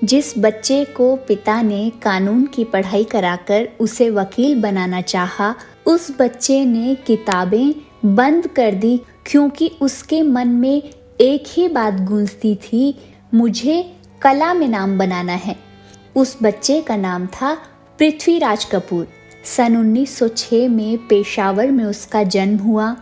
जिस बच्चे को पिता ने कानून की पढ़ाई कराकर उसे वकील बनाना चाहा, उस बच्चे ने किताबें बंद कर दी क्योंकि उसके मन में एक ही बात गूंजती थी, मुझे कला में नाम बनाना है। उस बच्चे का नाम था पृथ्वीराज कपूर। सन 1906 में पेशावर में उसका जन्म हुआ।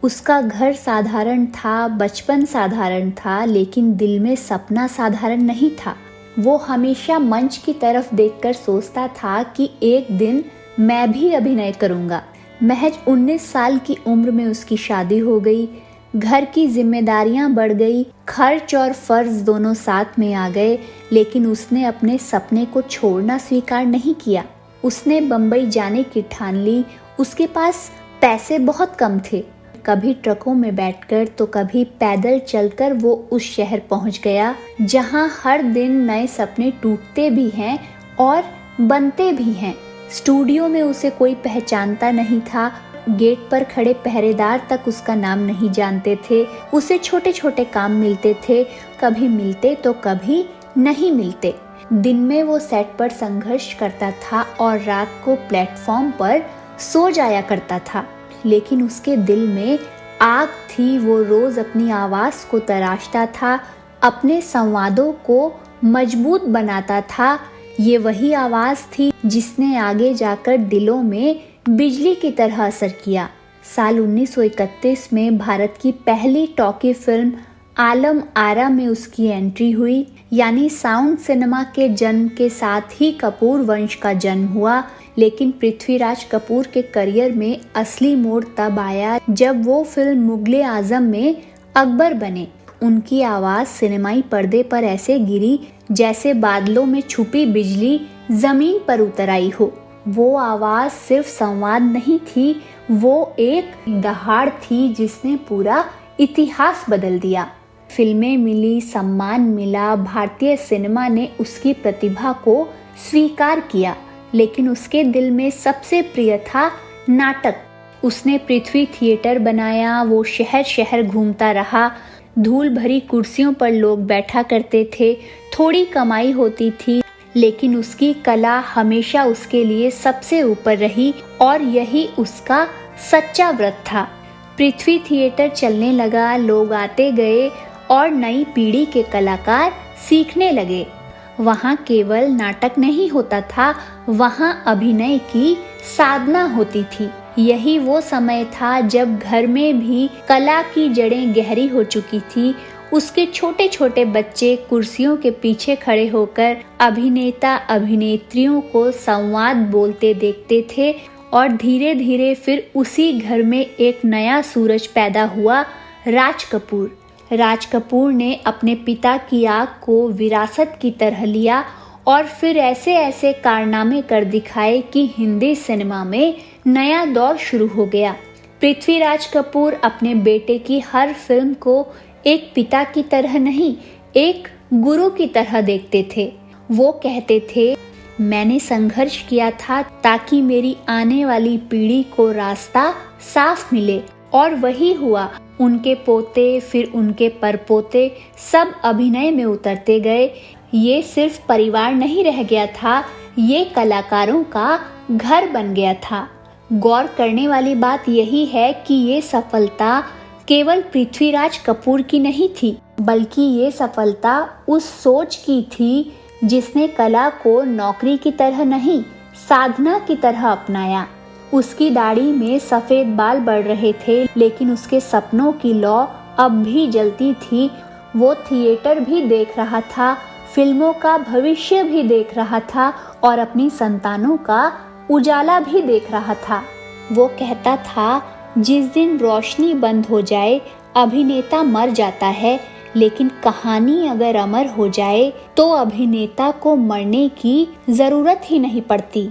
उसका घर साधारण था, बचपन साधारण था, लेकिन दिल में सपना साधारण नहीं था। वो हमेशा मंच की तरफ देखकर सोचता था कि एक दिन मैं भी अभिनय करूंगा। महज 19 साल की उम्र में उसकी शादी हो गई। घर की जिम्मेदारियां बढ़ गई, खर्च और फर्ज दोनों साथ में आ गए, लेकिन उसने अपने सपने को छोड़ना स्वीकार नहीं किया। उसने बम्बई जाने की ठान ली। उसके पास पैसे बहुत कम थे। कभी ट्रकों में बैठकर तो कभी पैदल चलकर वो उस शहर पहुंच गया जहां हर दिन नए सपने टूटते भी हैं और बनते भी हैं। स्टूडियो में उसे कोई पहचानता नहीं था। गेट पर खड़े पहरेदार तक उसका नाम नहीं जानते थे। उसे छोटे छोटे काम मिलते थे, कभी मिलते तो कभी नहीं मिलते। दिन में वो सेट पर संघर्ष करता था और रात को प्लेटफॉर्म पर सो जाया करता था, लेकिन उसके दिल में आग थी। वो रोज अपनी आवाज को तराशता था, अपने संवादों को मजबूत बनाता था। ये वही आवाज थी जिसने आगे जाकर दिलों में बिजली की तरह असर किया। साल 1931 में भारत की पहली टॉकी फिल्म आलम आरा में उसकी एंट्री हुई, यानी साउंड सिनेमा के जन्म के साथ ही कपूर वंश का जन्म हुआ। लेकिन पृथ्वीराज कपूर के करियर में असली मोड़ तब आया जब वो फिल्म मुगले आजम में अकबर बने। उनकी आवाज सिनेमाई पर्दे पर ऐसे गिरी जैसे बादलों में छुपी बिजली जमीन पर उतर आई हो। वो आवाज सिर्फ संवाद नहीं थी, वो एक दहाड़ थी जिसने पूरा इतिहास बदल दिया। फिल्में मिली, सम्मान मिला, भारतीय सिनेमा ने उसकी प्रतिभा को स्वीकार किया, लेकिन उसके दिल में सबसे प्रिय था नाटक। उसने पृथ्वी थिएटर बनाया। वो शहर शहर घूमता रहा। धूल भरी कुर्सियों पर लोग बैठा करते थे। थोड़ी कमाई होती थी, लेकिन उसकी कला हमेशा उसके लिए सबसे ऊपर रही और यही उसका सच्चा व्रत था। पृथ्वी थिएटर चलने लगा, लोग आते गए और नई पीढ़ी के कलाकार सीखने लगे। वहाँ केवल नाटक नहीं होता था, वहाँ अभिनय की साधना होती थी। यही वो समय था जब घर में भी कला की जड़ें गहरी हो चुकी थी। उसके छोटे छोटे बच्चे कुर्सियों के पीछे खड़े होकर अभिनेता अभिनेत्रियों को संवाद बोलते देखते थे और धीरे धीरे फिर उसी घर में एक नया सूरज पैदा हुआ, राज कपूर। राज कपूर ने अपने पिता की आग को विरासत की तरह लिया और फिर ऐसे ऐसे कारनामे कर दिखाए कि हिंदी सिनेमा में नया दौर शुरू हो गया। पृथ्वीराज कपूर अपने बेटे की हर फिल्म को एक पिता की तरह नहीं, एक गुरु की तरह देखते थे। वो कहते थे, मैंने संघर्ष किया था ताकि मेरी आने वाली पीढ़ी को रास्ता साफ मिले, और वही हुआ। उनके पोते, फिर उनके परपोते सब अभिनय में उतरते गए। ये सिर्फ परिवार नहीं रह गया था, ये कलाकारों का घर बन गया था। गौर करने वाली बात यही है कि ये सफलता केवल पृथ्वीराज कपूर की नहीं थी, बल्कि ये सफलता उस सोच की थी जिसने कला को नौकरी की तरह नहीं, साधना की तरह अपनाया। उसकी दाढ़ी में सफेद बाल बढ़ रहे थे, लेकिन उसके सपनों की लौ अब भी जलती थी। वो थिएटर भी देख रहा था, फिल्मों का भविष्य भी देख रहा था और अपनी संतानों का उजाला भी देख रहा था। वो कहता था, जिस दिन रोशनी बंद हो जाए अभिनेता मर जाता है, लेकिन कहानी अगर अमर हो जाए तो अभिनेता को मरने की जरूरत ही नहीं पड़ती।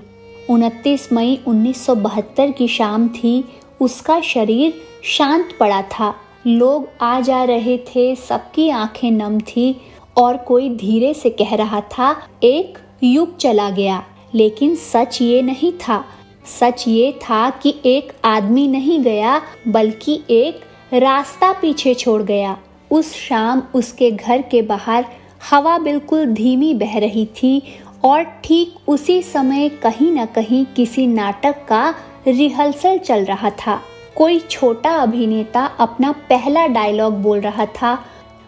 29 मई 1972 की शाम थी। उसका शरीर शांत पड़ा था। लोग आ जा रहे थे, सबकी आंखें नम थी और कोई धीरे से कह रहा था, एक युग चला गया। लेकिन सच ये नहीं था। सच ये था कि एक आदमी नहीं गया, बल्कि एक रास्ता पीछे छोड़ गया। उस शाम उसके घर के बाहर हवा बिल्कुल धीमी बह रही थी और ठीक उसी समय कहीं न कहीं किसी नाटक का रिहर्सल चल रहा था। कोई छोटा अभिनेता अपना पहला डायलॉग बोल रहा था।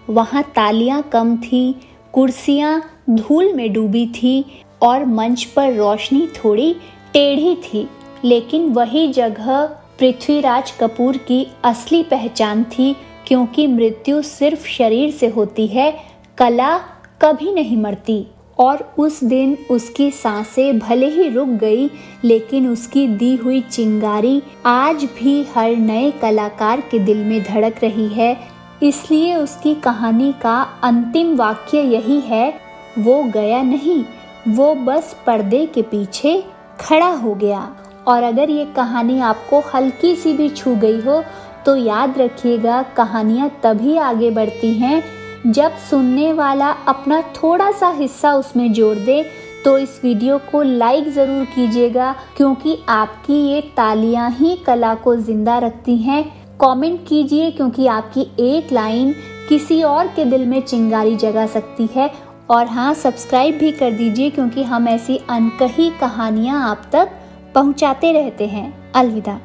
वहाँ तालियां कम थी, कुर्सियां धूल में डूबी थी और मंच पर रोशनी थोड़ी टेढ़ी थी, लेकिन वही जगह पृथ्वीराज कपूर की असली पहचान थी, क्योंकि मृत्यु सिर्फ शरीर से होती है, कला कभी नहीं मरती। और उस दिन उसकी सांसें भले ही रुक गई, लेकिन उसकी दी हुई चिंगारी आज भी हर नए कलाकार के दिल में धड़क रही है। इसलिए उसकी कहानी का अंतिम वाक्य यही है, वो गया नहीं, वो बस पर्दे के पीछे खड़ा हो गया। और अगर ये कहानी आपको हल्की सी भी छू गई हो तो याद रखिएगा, कहानियाँ तभी आगे बढ़ती हैं जब सुनने वाला अपना थोड़ा सा हिस्सा उसमें जोड़ दे। तो इस वीडियो को लाइक ज़रूर कीजिएगा, क्योंकि आपकी ये तालियां ही कला को जिंदा रखती हैं। कमेंट कीजिए, क्योंकि आपकी एक लाइन किसी और के दिल में चिंगारी जगा सकती है। और हाँ, सब्सक्राइब भी कर दीजिए, क्योंकि हम ऐसी अनकही कहानियाँ आप तक पहुँचाते रहते हैं। अलविदा।